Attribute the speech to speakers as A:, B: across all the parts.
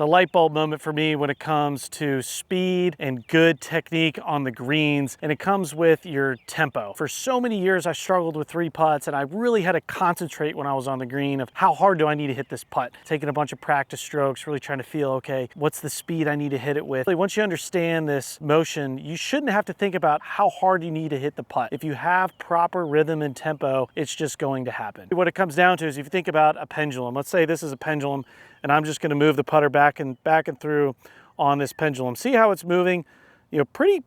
A: The light bulb moment for me when it comes to speed and good technique on the greens, and it comes with your tempo. For so many years I struggled with 3 putts, and I really had to concentrate when I was on the green of how hard do I need to hit this putt. Taking a bunch of practice strokes, really trying to feel, okay, what's the speed I need to hit it with. Once you understand this motion, you shouldn't have to think about how hard you need to hit the putt. If you have proper rhythm and tempo, it's just going to happen. What it comes down to is if you think about a pendulum, let's say this is a pendulum, and I'm just going to move the putter back and through on this pendulum. See how it's moving, you know, pretty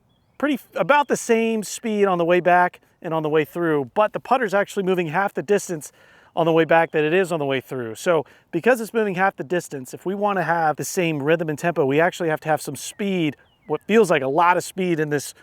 A: about the same speed on the way back and on the way through, but the putter's actually moving half the distance on the way back that it is on the way through. So because it's moving half the distance, if we want to have the same rhythm and tempo, we actually have to have some speed, what feels like a lot of speed in this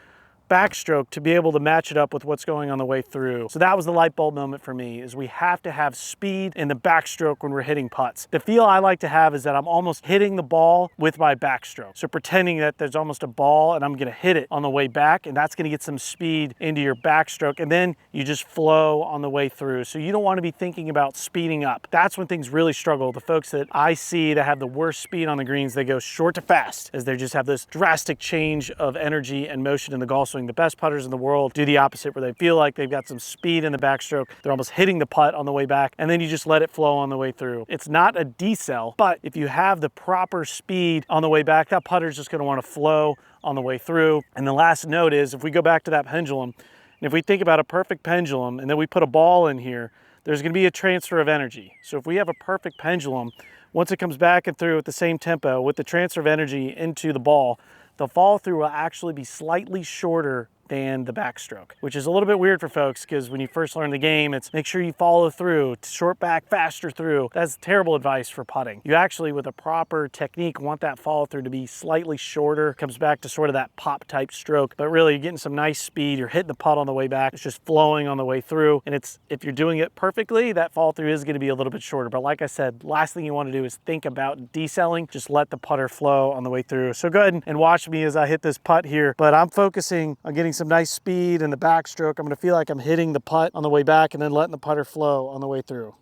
A: backstroke to be able to match it up with what's going on the way through. So that was the light bulb moment for me, is we have to have speed in the backstroke when we're hitting putts. The feel I like to have is that I'm almost hitting the ball with my backstroke. So pretending that there's almost a ball and I'm gonna hit it on the way back, and that's gonna get some speed into your backstroke, and then you just flow on the way through. So you don't wanna be thinking about speeding up. That's when things really struggle. The folks that I see that have the worst speed on the greens, they go short to fast, as they just have this drastic change of energy and motion in the golf swing. The best putters in the world do the opposite, where they feel like they've got some speed in the backstroke. They're almost hitting the putt on the way back, and then you just let it flow on the way through. It's not a decel, but if you have the proper speed on the way back, that putter's just gonna wanna flow on the way through. And the last note is, if we go back to that pendulum, and if we think about a perfect pendulum, and then we put a ball in here, there's gonna be a transfer of energy. So if we have a perfect pendulum, once it comes back and through at the same tempo, with the transfer of energy into the ball, the fall through will actually be slightly shorter than the backstroke, which is a little bit weird for folks, because when you first learn the game, it's make sure you follow through, short back, faster through. That's terrible advice for putting. You actually, with a proper technique, want that follow through to be slightly shorter. Comes back to sort of that pop type stroke, but really you're getting some nice speed. You're hitting the putt on the way back. It's just flowing on the way through. And if you're doing it perfectly, that follow through is going to be a little bit shorter. But like I said, last thing you want to do is think about decelling. Just let the putter flow on the way through. So go ahead and watch me as I hit this putt here, but I'm focusing on getting some nice speed in the backstroke. I'm going to feel like I'm hitting the putt on the way back and then letting the putter flow on the way through.